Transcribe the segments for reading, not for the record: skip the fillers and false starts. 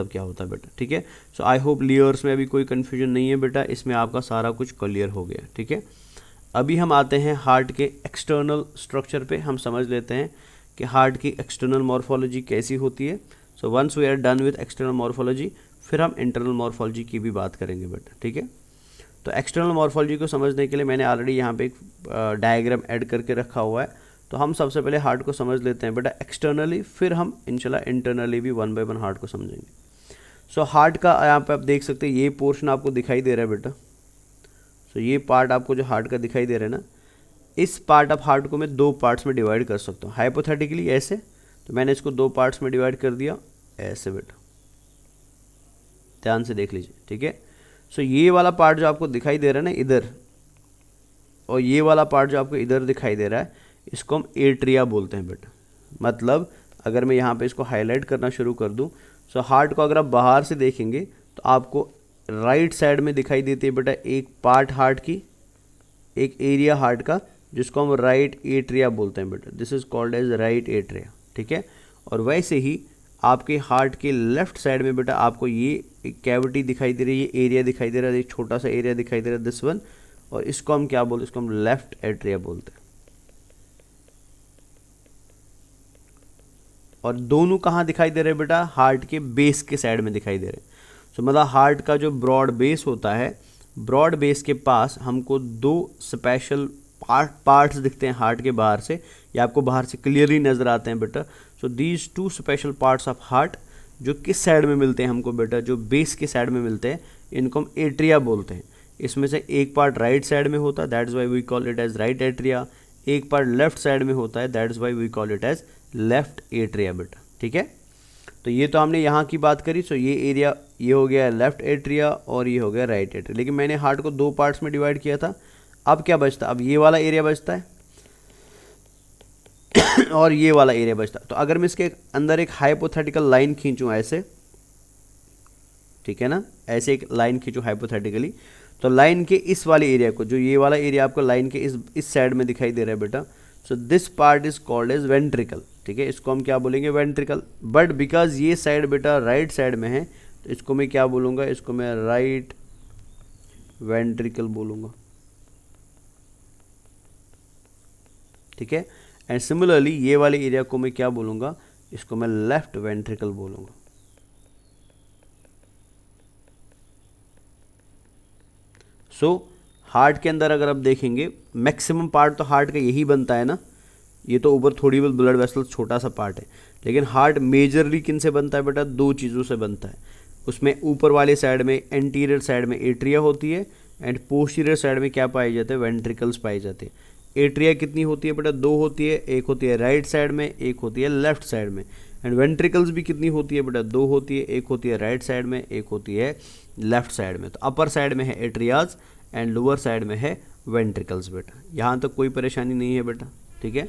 क्या होता है बेटा, ठीक है। सो आई होप लेयर्स में अभी कोई कन्फ्यूजन नहीं है बेटा, इसमें आपका सारा कुछ क्लियर हो गया, ठीक है। अभी हम आते हैं हार्ट के एक्सटर्नल स्ट्रक्चर पे, हम समझ लेते हैं कि हार्ट की एक्सटर्नल मॉर्फोलॉजी कैसी होती है। So once we are done with external morphology, फिर हम इंटरनल मॉर्फोलॉजी की भी बात करेंगे बेटा, ठीक है। तो एक्सटर्नल मॉर्फोलॉजी को समझने के लिए मैंने ऑलरेडी यहाँ पे एक डायग्राम ऐड करके रखा हुआ है। तो हम सबसे पहले हार्ट को समझ लेते हैं बेटा एक्सटर्नली, फिर हम इंशाल्लाह इंटरनली भी वन बाय वन हार्ट को समझेंगे। सो हार्ट का यहाँ पे आप देख सकते हैं, ये पोर्शन आपको दिखाई दे रहा है बेटा। सो ये पार्ट आपको जो हार्ट का दिखाई दे रहा है ना, इस पार्ट ऑफ हार्ट को मैं दो पार्ट्स में डिवाइड कर सकता हूँ हाइपोथेटिकली ऐसे। तो मैंने इसको दो पार्ट्स में डिवाइड कर दिया ऐसे बेटा, ध्यान से देख लीजिए, ठीक है। सो ये वाला पार्ट जो आपको दिखाई दे रहा है ना इधर, और ये वाला पार्ट जो आपको इधर दिखाई दे रहा है, इसको हम एट्रिया बोलते हैं बेटा। मतलब अगर मैं यहाँ पे इसको हाईलाइट करना शुरू कर दूँ, सो हार्ट को अगर आप बाहर से देखेंगे तो आपको राइट साइड में दिखाई देती है बेटा एक पार्ट हार्ट की, एक एरिया हार्ट का, जिसको हम राइट एट्रिया बोलते हैं बेटा। This is called as right atria, ठीक है। और वैसे ही आपके हार्ट के लेफ्ट साइड में बेटा आपको ये एक कैविटी दिखाई दे रही है, ये एरिया दिखाई दे रहा है, एक छोटा सा एरिया दिखाई दे रहा है, दिस वन। और इसको हम क्या बोलते हैं, इसको हम लेफ्ट एट्रिया बोलते हैं। और दोनों कहाँ दिखाई दे रहे हैं बेटा, हार्ट के बेस के साइड में दिखाई दे रहे हैं। सो मतलब हार्ट का जो ब्रॉड बेस होता है, ब्रॉड बेस के पास हमको दो स्पेशल पार्ट्स दिखते हैं हार्ट के बाहर से, या आपको बाहर से क्लियरली नजर आते हैं बेटा। So these two special parts of heart जो किस साइड में मिलते हैं हमको बेटा, जो बेस के साइड में मिलते हैं, इनको हम एट्रिया बोलते हैं। इसमें से एक पार्ट राइट साइड में होता है, that is why we call it as right atria. एक पार्ट लेफ्ट साइड में होता है, that is why we call it as left atria बेटा, ठीक है। तो ये तो हमने यहाँ की बात करी। सो ये एरिया ये हो गया लेफ्ट एट्रिया और ये हो गया राइट एट्रिया। लेकिन मैंने हार्ट को दो पार्ट्स में डिवाइड किया था, अब क्या बचता, अब ये वाला एरिया बचता है और ये वाला एरिया बचता है। तो अगर मैं इसके अंदर एक हाइपोथेटिकल लाइन खींचूं ऐसे, ठीक है ना, ऐसे एक लाइन खींचूं हाइपोथेटिकली, तो लाइन के इस वाले एरिया को, जो ये वाला एरिया आपको लाइन के इस साइड में दिखाई दे रहा है बेटा, so this part is called as ventricle, ठीक है। इसको हम क्या बोलेंगे, वेंट्रिकल। बट बिकॉज ये साइड बेटा राइट साइड में है, तो इसको मैं क्या बोलूँगा, इसको मैं राइट वेंट्रिकल बोलूँगा, ठीक है। एंड सिमिलरली ये वाले एरिया को मैं क्या बोलूँगा, इसको मैं लेफ्ट वेंट्रिकल बोलूँगा। सो हार्ट के अंदर अगर आप देखेंगे, मैक्सिमम पार्ट तो हार्ट का यही बनता है ना, ये तो ऊपर थोड़ी बहुत ब्लड वेसल छोटा सा पार्ट है। लेकिन हार्ट मेजरली किन से बनता है बेटा, दो चीज़ों से बनता है। उसमें ऊपर वाले साइड में एंटीरियर साइड में एट्रिया होती है, एंड पोस्टीरियर साइड में क्या पाए जाते हैं, वेंट्रिकल्स पाए जाते हैं। एट्रिया कितनी होती है बेटा, दो होती है, एक होती है राइट साइड में, एक होती है लेफ्ट साइड में। एंड वेंट्रिकल्स भी कितनी होती है बेटा, दो होती है, एक होती है राइट साइड में, एक होती है लेफ्ट साइड में। तो अपर साइड में है एट्रियाज एंड लोअर साइड में है वेंट्रिकल्स बेटा। यहाँ तक कोई परेशानी नहीं है बेटा, ठीक है।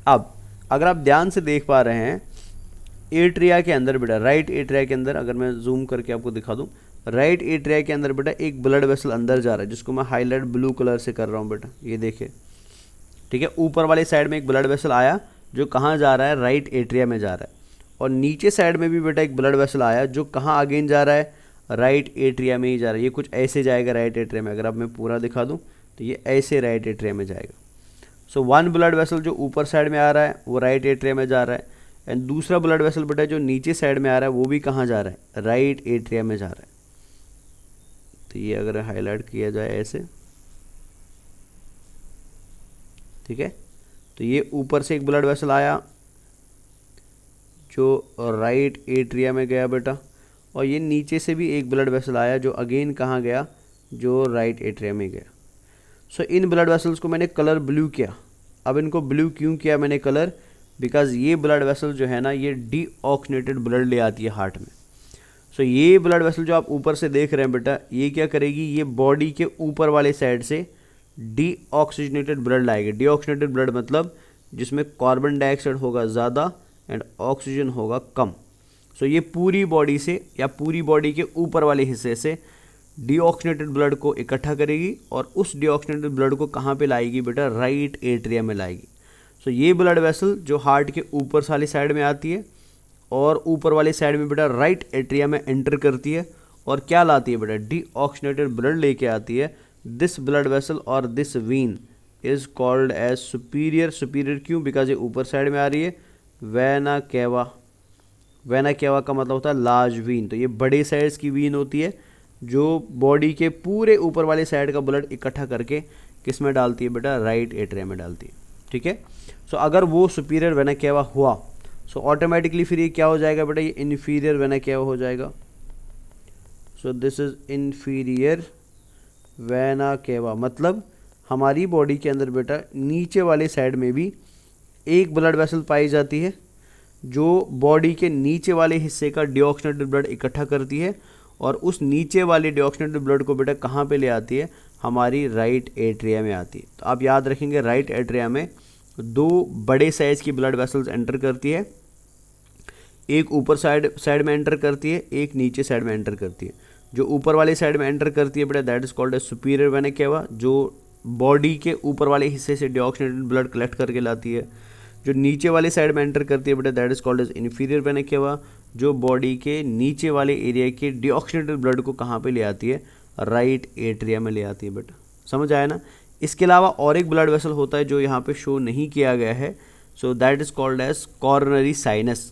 अब अगर आप ध्यान से देख पा रहे हैं, एट्रिया के अंदर बेटा, राइट एट्रिया के अंदर, अगर मैं जूम करके आपको दिखा दूं, राइट एट्रिया के अंदर बेटा एक ब्लड वेसल अंदर जा रहा है, जिसको मैं हाईलाइट ब्लू कलर से कर रहा हूँ बेटा, ये देखिए, ठीक है। ऊपर वाले साइड में एक ब्लड वेसल आया जो कहाँ जा रहा है, राइट एट्रिया में जा रहा है। और नीचे साइड में भी बेटा एक ब्लड वेसल आया जो कहाँ अगेन जा रहा है, राइट एट्रिया में ही जा रहा है। ये कुछ ऐसे जाएगा राइट एट्रिया में, अगर अब मैं पूरा दिखा दूँ तो ये ऐसे राइट एट्रिया में जाएगा। सो वन ब्लड वेसल जो ऊपर साइड में आ रहा है वो राइट एट्रिया में जा रहा है, एंड दूसरा ब्लड वेसल बेटा जो नीचे साइड में आ रहा है वो भी कहाँ जा रहा है, राइट एट्रिया में जा रहा है। तो ये अगर हाईलाइट किया जाए ऐसे, ठीक है, तो ये ऊपर से एक ब्लड वेसल आया जो राइट एट्रिया में गया बेटा, और ये नीचे से भी एक ब्लड वेसल आया जो अगेन कहाँ गया, जो राइट एट्रिया में गया। सो इन ब्लड वेसल्स को मैंने कलर ब्लू किया। अब इनको ब्लू क्यों किया मैंने कलर, बिकॉज ये ब्लड वेसल जो है ना, ये डीऑक्सीनेटेड ब्लड ले आती है हार्ट में। सो ये ब्लड वेसल जो आप ऊपर से देख रहे हैं बेटा, ये क्या करेगी, ये बॉडी के ऊपर वाले साइड से डीऑक्सीजनेटेड ब्लड लाएगी। डीऑक्सीजनेटेड ब्लड मतलब जिसमें कार्बन डाइऑक्साइड होगा ज़्यादा एंड ऑक्सीजन होगा कम। सो ये पूरी बॉडी से या पूरी बॉडी के ऊपर वाले हिस्से से डीऑक्सीनेटेड ब्लड को इकट्ठा करेगी, और उस डीऑक्सीनेटेड ब्लड को कहाँ पे लाएगी बेटा, राइट एट्रिया में लाएगी। सो ये ब्लड वेसल जो हार्ट के ऊपर वाली साइड में आती है, और ऊपर वाले साइड में बेटा राइट एट्रिया में एंटर करती है और क्या लाती है बेटा, डीऑक्सीजनेटेड ब्लड लेके आती है। दिस ब्लड वेसल और this vein is called as superior. Superior क्यों? बिकॉज ये ऊपर साइड में आ रही है। वेना केवा, वेना केवा का मतलब होता है लार्ज वीन। तो ये बड़े साइज की वीन होती है जो बॉडी के पूरे ऊपर वाले साइड का ब्लड इकट्ठा करके किस में डालती है बेटा, राइट एट्रिया में डालती है। ठीक है, सो अगर वो सुपीरियर वेना केवा हुआ सो ऑटोमेटिकली फिर ये क्या हो जाएगा बेटा, ये इन्फीरियर वेना केवा हो जाएगा। सो दिस इज इन्फीरियर वेना केवा, मतलब हमारी बॉडी के अंदर बेटा नीचे वाले साइड में भी एक ब्लड वेसल पाई जाती है जो बॉडी के नीचे वाले हिस्से का डीऑक्सीजनेटेड ब्लड इकट्ठा करती है और उस नीचे वाले डीऑक्सीजनेटेड ब्लड को बेटा कहाँ पे ले आती है, हमारी राइट एट्रिया में आती है। तो आप याद रखेंगे राइट एट्रिया में दो बड़े साइज की ब्लड वेसल्स एंटर करती है, एक ऊपर साइड में एंटर करती है, एक नीचे साइड में एंटर करती है। जो ऊपर वाले साइड में एंटर करती है बेटा that is called as superior vena cava, जो बॉडी के ऊपर वाले हिस्से से डीऑक्सीजनेटेड ब्लड कलेक्ट करके लाती है। जो नीचे वाले साइड में एंटर करती है बेटा that is called as inferior vena cava, जो बॉडी के नीचे वाले एरिया के डीऑक्सीजनेटेड ब्लड को कहाँ पे ले आती है, राइट एट्रिया में ले आती है बेटा। समझ आया ना। इसके अलावा और एक ब्लड वेसल होता है जो यहाँ पे शो नहीं किया गया है, so that is called as coronary sinus.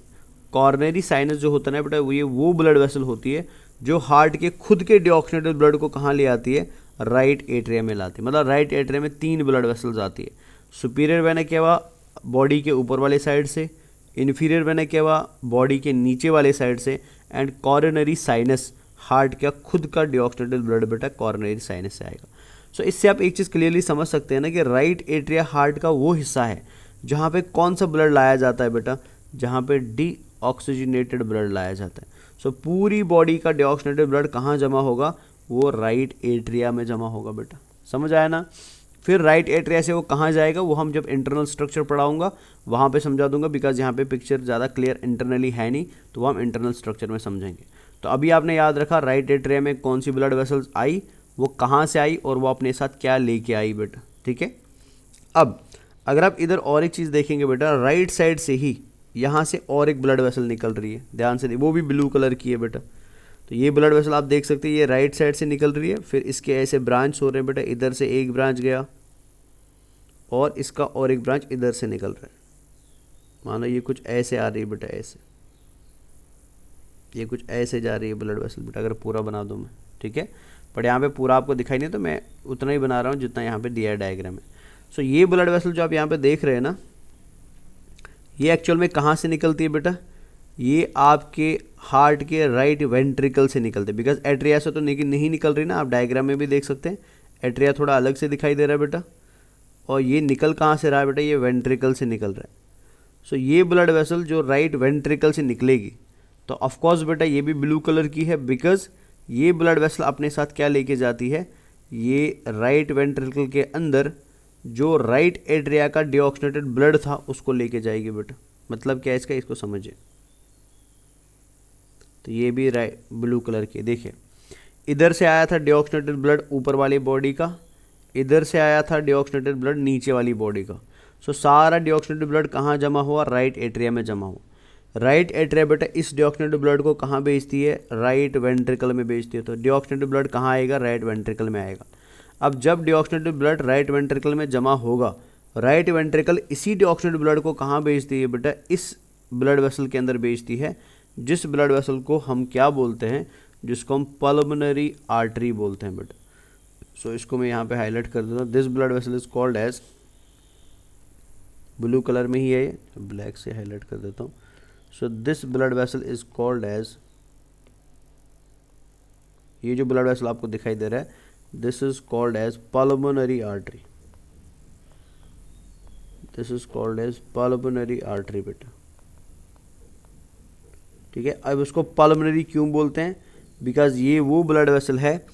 Coronary sinus जो होता है ना बेटा वो ब्लड वेसल होती है जो हार्ट के खुद के डीऑक्सीजनेटेड ब्लड को कहाँ ले आती है, राइट एट्रिया में लाती है। मतलब राइट एट्रिया में 3 ब्लड वेसल्स आती है, सुपीरियर वेना केवा बॉडी के ऊपर वाले साइड से, इन्फीरियर वेना केवा बॉडी के नीचे वाले साइड से, एंड कॉर्नरी साइनस हार्ट का खुद का डीऑक्सीजनेटेड ब्लड बेटा कॉर्नरी साइनस से आएगा। सो इससे आप एक चीज़ क्लियरली समझ सकते हैं ना कि राइट एट्रिया हार्ट का वो हिस्सा है जहाँ पे कौन सा ब्लड लाया जाता है बेटा, जहाँ पे डीऑक्सीजनेटेड ब्लड लाया जाता है। सो पूरी बॉडी का डीऑक्सीजनेटेड ब्लड कहाँ जमा होगा, वो राइट एट्रिया में जमा होगा बेटा। समझ आया ना। फिर राइट एट्रिया से वो कहाँ जाएगा वो हम जब इंटरनल स्ट्रक्चर पढ़ाऊंगा वहाँ पे समझा दूंगा, बिकॉज यहाँ पे पिक्चर ज़्यादा क्लियर इंटरनली है नहीं, तो वो हम इंटरनल स्ट्रक्चर में समझेंगे। तो अभी आपने याद रखा राइट एट्रिया में कौन सी ब्लड वेसल्स आई, वो कहाँ से आई और वो अपने साथ क्या लेके आई बेटा। ठीक है, अब अगर आप इधर और एक चीज़ देखेंगे बेटा, राइट साइड से ही यहाँ से और एक ब्लड वेसल निकल रही है, ध्यान से, वो भी ब्लू कलर की है बेटा। तो ये ब्लड वेसल आप देख सकते हैं ये राइट साइड से निकल रही है, फिर इसके ऐसे ब्रांच हो रहे हैं बेटा, इधर से एक ब्रांच गया और इसका और एक ब्रांच इधर से निकल रहा है। मानो ये कुछ ऐसे आ रही है बेटा, ऐसे ये कुछ ऐसे जा रही है ब्लड वेसल बेटा, अगर पूरा बना दूँ मैं। ठीक है, पर यहाँ पे पूरा आपको दिखाई नहीं तो मैं उतना ही बना रहा हूँ जितना यहाँ पे दिया है डायग्राम में। सो ये ब्लड वेसल जो आप यहाँ पे देख रहे हैं ना, ये एक्चुअल में कहाँ से निकलती है बेटा, ये आपके हार्ट के राइट वेंट्रिकल से निकलते हैं, बिकॉज एट्रिया से तो नहीं निकल रही ना, आप डायग्राम में भी देख सकते हैं एट्रिया थोड़ा अलग से दिखाई दे रहा है बेटा, और ये निकल कहाँ से रहा है बेटा, ये वेंट्रिकल से निकल रहा है। सो ये ब्लड वेसल जो राइट वेंट्रिकल से निकलेगी तो ऑफकोर्स बेटा ये भी ब्लू कलर की है, बिकॉज ये ब्लड वेसल अपने साथ क्या लेके जाती है, ये राइट वेंट्रिकल के अंदर जो राइट एट्रिया का डीऑक्सीजनेटेड ब्लड था उसको लेके जाएगी बेटा। मतलब क्या है इसका, इसको समझिए। तो ये भी ब्लू कलर की, देखिए इधर से आया था डीऑक्सीजनेटेड ब्लड ऊपर वाली बॉडी का, इधर से आया था डीऑक्सीजनेटेड ब्लड नीचे वाली बॉडी का। सो सारा डीऑक्सीजनेटेड ब्लड कहाँ जमा हुआ, राइट एट्रिया में जमा हुआ। राइट एट्रिया बेटा इस डीऑक्सीजनेटेड ब्लड को कहाँ भेजती है, राइट वेंट्रिकल में भेजती है। तो डीऑक्सीजनेटेड ब्लड कहाँ आएगा, राइट वेंट्रिकल में आएगा। अब जब डीऑक्सीजनेटेड ब्लड राइट वेंट्रिकल में जमा होगा, राइट वेंट्रिकल इसी डीऑक्सीजनेटेड ब्लड को कहाँ भेजती है बेटा, इस ब्लड वेसल के अंदर भेजती है, जिस ब्लड वेसल को हम क्या बोलते हैं, जिसको हम पल्मोनरी आर्टरी बोलते हैं बेटा। सो इसको मैं यहाँ पे हाईलाइट कर देता हूँ। This blood vessel is called as, blue colour में ही है ये, ब्लैक से हाईलाइट कर देता हूँ। So this blood vessel is called as, ये जो ब्लड वेसल आपको दिखाई दे रहा है this is called as pulmonary artery. This is called as pulmonary artery बेटा। ठीक है, अब इसको पल्मोनरी क्यों बोलते हैं, बिकॉज ये वो ब्लड वेसल है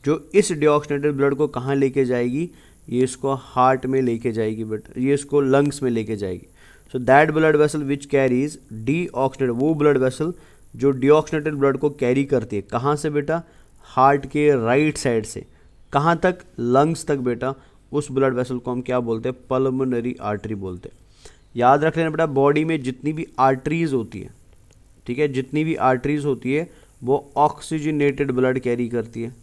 जो इस डीऑक्सीजनेटेड ब्लड को कहाँ लेके जाएगी, ये इसको हार्ट में लेके जाएगी बेटा, ये इसको लंग्स में लेके जाएगी। So that blood vessel which carries deoxygenated, वो ब्लड वेसल जो डीऑक्सीजनेटेड ब्लड को कैरी करती है, कहाँ से बेटा, हार्ट के राइट साइड से कहाँ तक, लंग्स तक बेटा। उस ब्लड वेसल को हम क्या बोलते हैं, पल्मोनरी आर्टरी बोलते हैं। याद रख लेना बेटा, बॉडी में जितनी भी आर्टरीज होती है, ठीक है, जितनी भी आर्टरीज होती है वो ऑक्सीजनेटेड ब्लड कैरी करती है।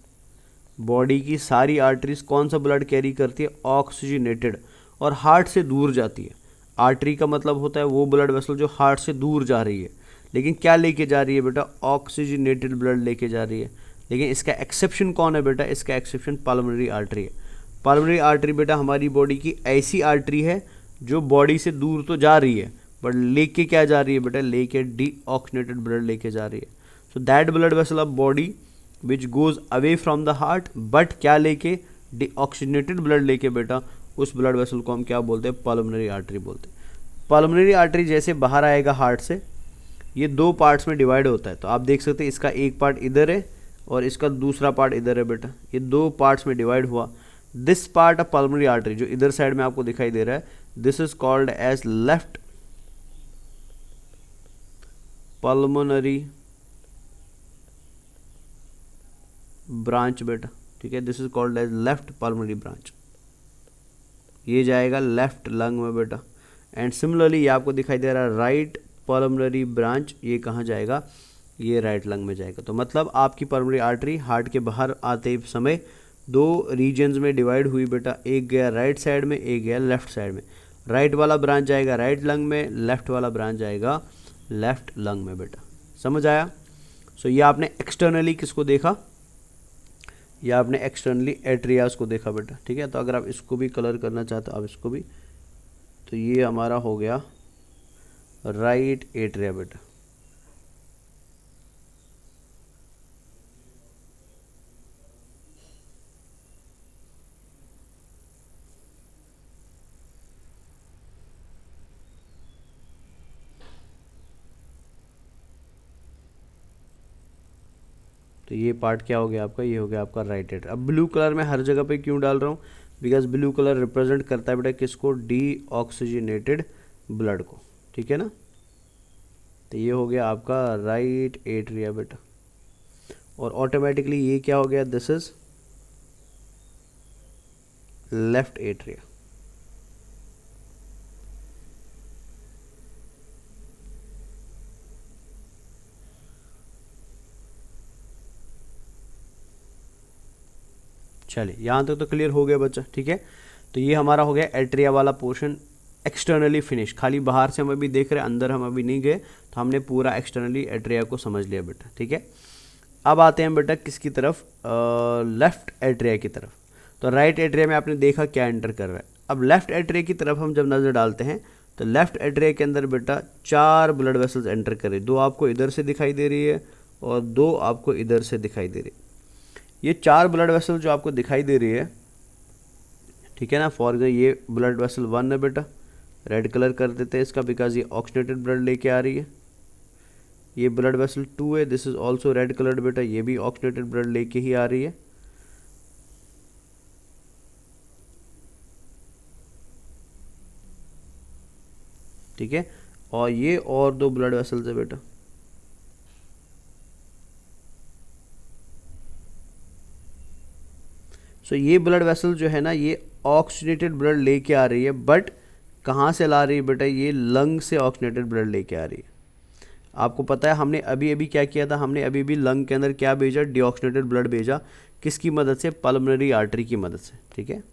बॉडी की सारी आर्टरीज कौन सा ब्लड कैरी करती है? ऑक्सीजनेटेड, और हार्ट से दूर जाती है। आर्टरी का मतलब होता है वो ब्लड वेसल जो हार्ट से दूर जा रही है, लेकिन क्या लेके जा रही है बेटा? ऑक्सीजनेटेड ब्लड लेके जा रही है। लेकिन इसका एक्सेप्शन कौन है बेटा? इसका एक्सेप्शन पल्मोनरी आर्टरी है। पल्मोनरी आर्टरी बेटा हमारी बॉडी की ऐसी आर्टरी है जो बॉडी से दूर तो जा रही है, बट लेके क्या जा रही है बेटा? लेके डीऑक्सीजनेटेड ब्लड लेके जा रही है। So that blood vessel of body which goes away from the heart, but क्या लेके? डीऑक्सीजनेटेड ब्लड लेके बेटा, उस ब्लड वेसल को हम क्या बोलते हैं? पल्मोनरी आर्टरी बोलते हैं। पल्मोनरी आर्टरी जैसे बाहर आएगा हार्ट से, ये दो पार्ट्स में डिवाइड होता है। तो आप देख सकते हैं इसका एक पार्ट इधर है और इसका दूसरा पार्ट इधर है बेटा, ये दो पार्ट्स में डिवाइड हुआ। This part of pulmonary artery जो इधर साइड में आपको दिखाई दे रहा है, this is called as left pulmonary branch बेटा, ठीक है, this is called as left pulmonary branch. ये जाएगा लेफ्ट लंग में बेटा। एंड सिमिलरली ये आपको दिखाई दे रहा है राइट पल्मोनरी ब्रांच, ये कहाँ जाएगा? ये राइट लंग में जाएगा। तो मतलब आपकी पल्मोनरी आर्टरी हार्ट के बाहर आते समय दो रीजन्स में डिवाइड हुई बेटा, एक गया राइट साइड में, एक गया लेफ्ट साइड में। राइट वाला ब्रांच जाएगा राइट लंग में, लेफ्ट वाला ब्रांच जाएगा लेफ्ट लंग में बेटा। समझ आया? सो ये आपने एक्सटर्नली किसको देखा? ये आपने एक्सटर्नली एट्रियास को देखा बेटा, ठीक है। तो अगर आप इसको भी कलर करना चाहते हो आप इसको भी, तो ये हमारा हो गया राइट एट्रिया बेटा। तो ये पार्ट क्या हो गया आपका? ये हो गया आपका राइट एट्रिया। अब ब्लू कलर में हर जगह पे क्यों डाल रहा हूँ? बिकॉज ब्लू कलर रिप्रेजेंट करता है बेटा किसको? डीऑक्सीजनेटेड ब्लड को, ठीक है ना। तो ये हो गया आपका राइट एट्रिया बेटा, और ऑटोमेटिकली ये क्या हो गया? This is left atria. चलिए यहाँ तक तो क्लियर हो गया बच्चा, ठीक है। तो ये हमारा हो गया एट्रिया वाला पोर्शन एक्सटर्नली फिनिश। खाली बाहर से हम अभी देख रहे हैं, अंदर हम अभी नहीं गए, तो हमने पूरा एक्सटर्नली एट्रिया को समझ लिया बेटा, ठीक है। अब आते हैं बेटा किसकी तरफ? लेफ्ट एट्रिया की तरफ। तो राइट एट्रिया में आपने देखा क्या एंटर कर रहा है। अब लेफ्ट एट्रिया की तरफ हम जब नज़र डालते हैं तो लेफ्ट एट्रिया के अंदर बेटा 4 ब्लड वेसल्स एंटर कर रही है। 2 आपको इधर से दिखाई दे रही है और 2 आपको इधर से दिखाई दे रही है। ये 4 ब्लड वेसल जो आपको दिखाई दे रही है, ठीक है ना। फॉर एग्जाम्पल ये ब्लड वेसल 1 है बेटा, रेड कलर कर देते हैं इसका बिकॉज ये ऑक्सीजनेटेड ब्लड लेके आ रही है। ये ब्लड वेसल 2 है, this is also red coloured बेटा, ये भी ऑक्सीजनेटेड ब्लड लेके ही आ रही है। ठीक है, और ये और 2 ब्लड वेसल्स है बेटा। सो ये ब्लड वेसल जो है ना, ये ऑक्सीजनेटेड ब्लड लेके आ रही है, बट कहाँ से ला रही है बेटा? ये लंग से ऑक्सीजनेटेड ब्लड लेके आ रही है। आपको पता है हमने अभी अभी क्या किया था? हमने अभी भी लंग के अंदर क्या भेजा? डीऑक्सीजनेटेड ब्लड भेजा। किसकी मदद से? पल्मोनरी आर्टरी की मदद से, ठीक है।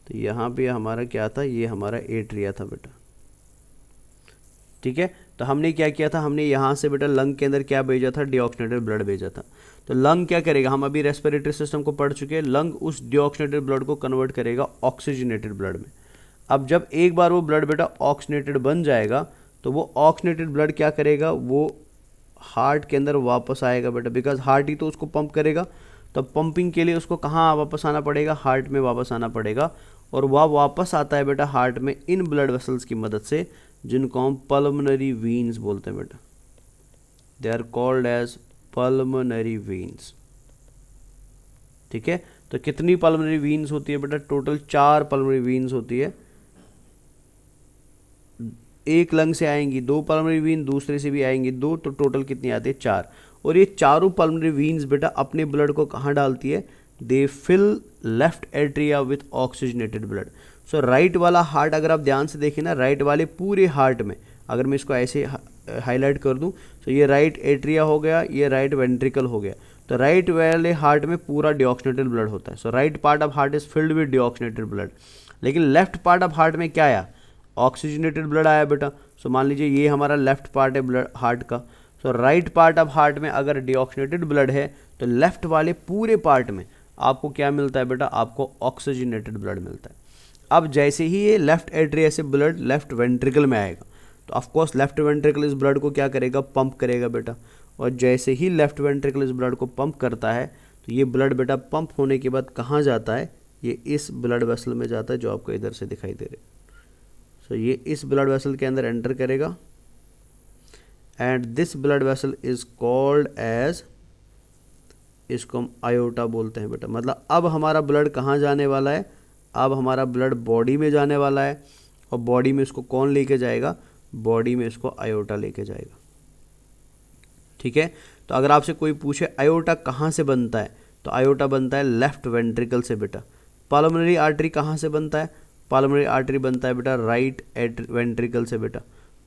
तो यहाँ पे हमारा क्या था? ये हमारा एट्रिया था बेटा, ठीक है। तो हमने क्या किया था? हमने यहाँ से बेटा लंग के अंदर क्या भेजा था? डीऑक्सीजनेटेड ब्लड भेजा था। तो लंग क्या करेगा? हम अभी रेस्पिरेटरी सिस्टम को पढ़ चुके हैं। लंग उस डीऑक्सीजनेटेड ब्लड को कन्वर्ट करेगा ऑक्सीजनेटेड ब्लड में। अब जब एक बार वो ब्लड बेटा ऑक्सीजनेटेड बन जाएगा तो वो ऑक्सीजनेटेड ब्लड क्या करेगा? वो हार्ट के अंदर वापस आएगा बेटा, बिकॉज हार्ट ही तो उसको पंप करेगा। तो पंपिंग के लिए उसको कहाँ वापस आना पड़ेगा? हार्ट में वापस आना पड़ेगा। और वह वापस आता है बेटा हार्ट में इन ब्लड वेसल्स की मदद से, जिनको हम पल्मोनरी वीन्स बोलते हैं बेटा। They are called as pulmonary veins, ठीक है। तो कितनी पल्मोनरी वीन्स होती है बेटा? टोटल 4 पल्मोनरी वीन्स होती है। एक लंग से आएंगी 2 पल्मोनरी वीन, दूसरे से भी आएंगी 2, तो टोटल कितनी आती है? 4। और ये चारों पल्मोनरी वीन्स बेटा अपने ब्लड को कहाँ डालती है? They fill left atria with oxygenated blood. So right वाला हार्ट अगर आप ध्यान से देखें ना, राइट वाले पूरे हार्ट में अगर मैं इसको ऐसे हाईलाइट कर दूं तो ये राइट एट्रिया हो गया, ये राइट वेंट्रिकल हो गया। तो राइट वाले हार्ट में पूरा डिऑक्सीनेटेड ब्लड होता है। So right part of heart is filled with deoxygenated blood. लेकिन लेफ्ट पार्ट ऑफ हार्ट में क्या आया, ऑक्सीजनेटेड ब्लड आया बेटा। सो मान लीजिए ये हमारा लेफ्ट पार्ट है ब्लड हार्ट का। सो राइट पार्ट ऑफ हार्ट में अगर डिऑक्सीनेटेड ब्लड है तो लेफ्ट वाले पूरे पार्ट में आपको क्या मिलता है बेटा, आपको ऑक्सीजनेटेड ब्लड मिलता है। अब जैसे ही ये लेफ्ट एट्रिया से ब्लड लेफ्ट वेंट्रिकल में आएगा तो ऑफ कोर्स लेफ्ट वेंट्रिकल इस ब्लड को क्या करेगा, पंप करेगा बेटा। और जैसे ही लेफ्ट वेंट्रिकल इस ब्लड को पंप करता है तो ये ब्लड बेटा पंप होने के बाद कहाँ जाता है, ये इस ब्लड वेसल में जाता है जो आपको इधर से दिखाई दे रहे। सो ये इस ब्लड वेसल के अंदर एंटर करेगा and this blood vessel is called as, इसको हम आयोटा बोलते हैं बेटा। मतलब अब हमारा ब्लड कहाँ जाने वाला है, अब हमारा ब्लड बॉडी में जाने वाला है और बॉडी में इसको कौन लेके जाएगा, बॉडी में इसको आयोटा लेके जाएगा। ठीक है, तो अगर आपसे कोई पूछे आयोटा कहाँ से बनता है तो आयोटा बनता है लेफ्ट वेंट्रिकल से बेटा। पाल्मोनरी आर्टरी कहाँ से बनता है, पाल्मोनरी आर्टरी बनता है बेटा राइट वेंट्रिकल से बेटा।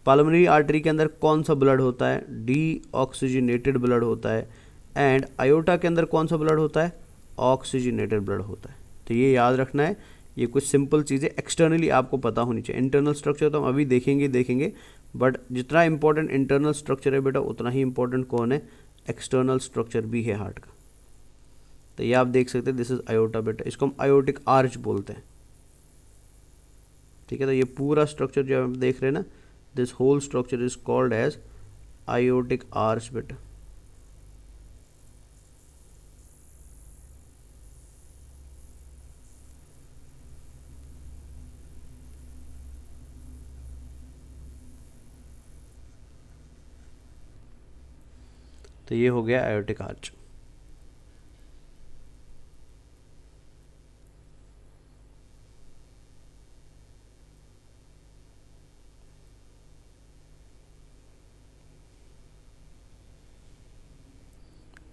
पाल्मोनरी आर्टरी के अंदर कौन सा ब्लड होता है, डीऑक्सीजनेटेड ब्लड होता है। एंड आयोटा के अंदर कौन सा ब्लड होता है, ऑक्सीजनेटेड ब्लड होता है। तो ये याद रखना है, ये कुछ सिंपल चीज़ें एक्सटर्नली आपको पता होनी चाहिए। इंटरनल स्ट्रक्चर तो हम अभी देखेंगे बट जितना इंपॉर्टेंट इंटरनल स्ट्रक्चर है बेटा उतना ही इंपॉर्टेंट कौन है, एक्सटर्नल स्ट्रक्चर भी है हार्ट का। तो ये आप देख सकते हैं, दिस इज आयोटा बेटा, इसको हम आयोटिक आर्च बोलते हैं। ठीक है, तो ये पूरा स्ट्रक्चर जो आप देख रहे हैं ना, this whole structure is called as aortic arch बेटा। तो ये हो गया आयोटिक आर्च।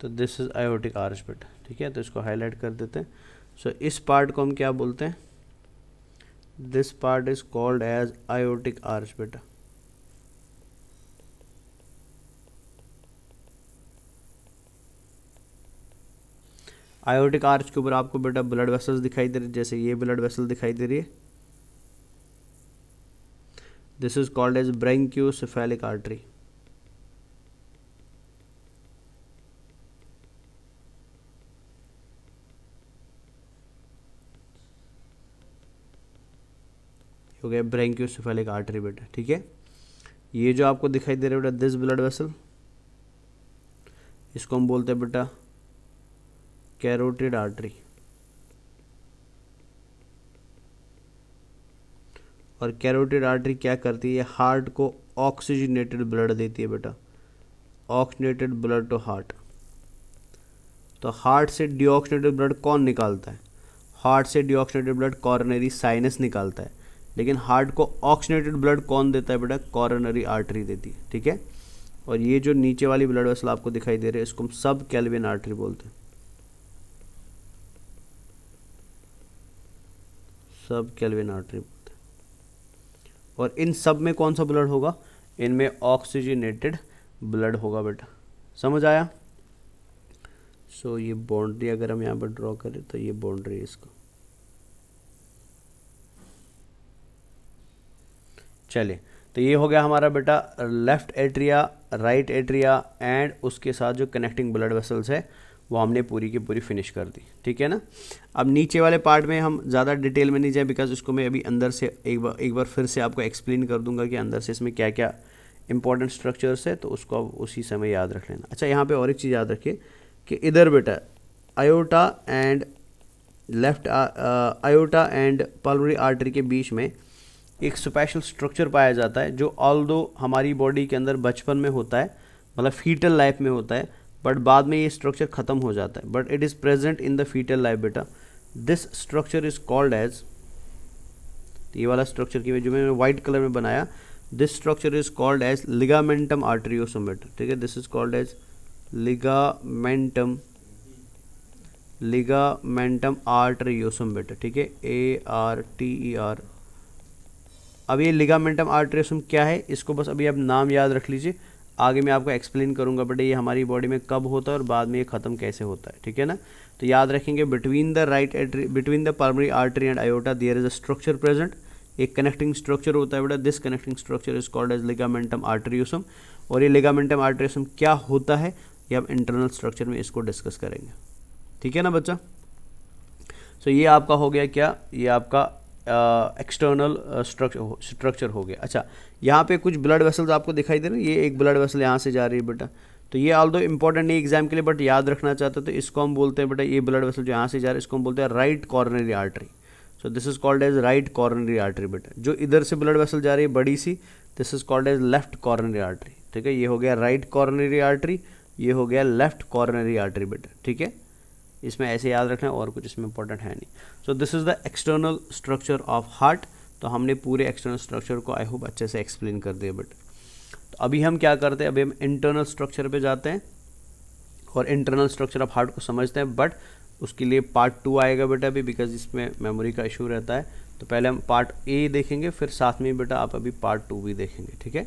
तो दिस इज आयोटिक आर्च बेटा। ठीक है, तो इसको हाईलाइट कर देते हैं। सो इस पार्ट को हम क्या बोलते हैं, this part is called as aortic arch बेटा। आयोटिक आर्च के ऊपर आपको बेटा ब्लड वेसल्स दिखाई दे रही है, जैसे ये ब्लड वेसल दिखाई दे रही है, this is called as brachiocephalic artery. हो गया ब्रैंकियोसेफेलिक आर्टरी बेटा। ठीक है, ये जो आपको दिखाई दे रहा है बेटा दिस ब्लड वेसल, इसको हम बोलते हैं बेटा कैरोटिड आर्टरी। और कैरोटिड आर्टरी क्या करती है, हार्ट को ऑक्सीजनेटेड ब्लड देती है बेटा, ऑक्सीजनेटेड ब्लड टू हार्ट। तो हार्ट से डीऑक्सीजनेटेड ब्लड कौन निकालता है, हार्ट से डीऑक्सीजनेटेड ब्लड कॉरोनरी साइनस निकालता है, लेकिन हार्ट को ऑक्सीजनेटेड ब्लड कौन देता है बेटा, कॉरोनरी आर्टरी देती है। ठीक है, और ये जो नीचे वाली ब्लड वेसल आपको दिखाई दे रही है इसको हम सब कैल्विन आर्टरी बोलते हैं, सब कैल्विन आर्टरी बोलते हैं। और इन सब में कौन सा ब्लड होगा, इनमें ऑक्सीजनेटेड ब्लड होगा बेटा। समझ आया। सो ये बाउंड्री अगर हम यहाँ पर ड्रॉ करें तो ये बाउंड्री है इसको। चलिए, तो ये हो गया हमारा बेटा left atria, right atria and उसके साथ जो कनेक्टिंग ब्लड वेसल्स है वो हमने पूरी की पूरी फिनिश कर दी। ठीक है ना। अब नीचे वाले पार्ट में हम ज़्यादा डिटेल में नहीं जाए बिकॉज इसको मैं अभी अंदर से एक बार फिर से आपको एक्सप्लेन कर दूंगा कि अंदर से इसमें क्या क्या इंपॉर्टेंट स्ट्रक्चर्स है, तो उसको आप उसी समय याद रख लेना। अच्छा, यहाँ पे और एक चीज़ याद रखिए कि इधर बेटा aorta and left aorta and pulmonary artery के बीच में एक स्पेशल स्ट्रक्चर पाया जाता है जो ऑल्दो हमारी बॉडी के अंदर बचपन में होता है, मतलब फीटल लाइफ में होता है, बट बाद में ये स्ट्रक्चर ख़त्म हो जाता है, but it is present in the fetal life बेटा। This structure is called as, ये वाला स्ट्रक्चर की जो मैंने वाइट कलर में बनाया, this structure is called as ligamentum arteriosum बेटा। ठीक है, this is called as ligamentum ligamentum arteriosum बेटा, ठीक है, ARTER। अब ये लिगामेंटम आर्टरियोसम क्या है, इसको बस अभी आप नाम याद रख लीजिए, आगे मैं आपको एक्सप्लेन करूंगा बेटा ये हमारी बॉडी में कब होता है और बाद में ये ख़त्म कैसे होता है, ठीक है ना। तो याद रखेंगे, between the pulmonary artery and aorta there is a structure present, एक कनेक्टिंग स्ट्रक्चर होता है बेटा, this connecting structure is called as ligamentum arteriosum. और ये लिगामेंटम आर्टरियोसम क्या होता है ये हम इंटरनल स्ट्रक्चर में इसको डिस्कस करेंगे, ठीक है ना बच्चा। सो ये आपका हो गया क्या, ये आपका एक्सटर्नल स्ट्रक्चर हो गया। अच्छा, यहाँ पे कुछ ब्लड वेसल्स आपको दिखाई दे रहे हैं, ये एक ब्लड वेसल यहाँ से जा रही है बेटा, तो ये ऑल्दो इंपॉर्टेंट नहीं एग्जाम के लिए, बट याद रखना चाहते हो तो इसको हम बोलते हैं बेटा, ये ब्लड वेसल जो यहाँ से जा रहा है इसको हम बोलते हैं right coronary artery. So this is called as right coronary artery बेटा। जो इधर से ब्लड वेसल जा रही है बड़ी सी, this is called as left coronary artery, ठीक है। ये हो गया राइट कॉर्नरी आर्टरी, ये हो गया लेफ्ट कॉर्नरी आर्टरी बेटा, ठीक है। इसमें ऐसे याद रखना है, और कुछ इसमें इंपॉर्टेंट है नहीं। सो this is the external structure of heart. तो हमने पूरे एक्सटर्नल स्ट्रक्चर को आई होप अच्छे से एक्सप्लेन कर दिया बेटा। तो अभी हम क्या करते हैं, अभी हम इंटरनल स्ट्रक्चर पे जाते हैं और इंटरनल स्ट्रक्चर ऑफ हार्ट को समझते हैं, बट उसके लिए पार्ट 2 आएगा बेटा अभी, बिकॉज इसमें मेमोरी का इशू रहता है। तो पहले हम पार्ट A देखेंगे, फिर साथ में बेटा आप अभी पार्ट 2 भी देखेंगे, ठीक है।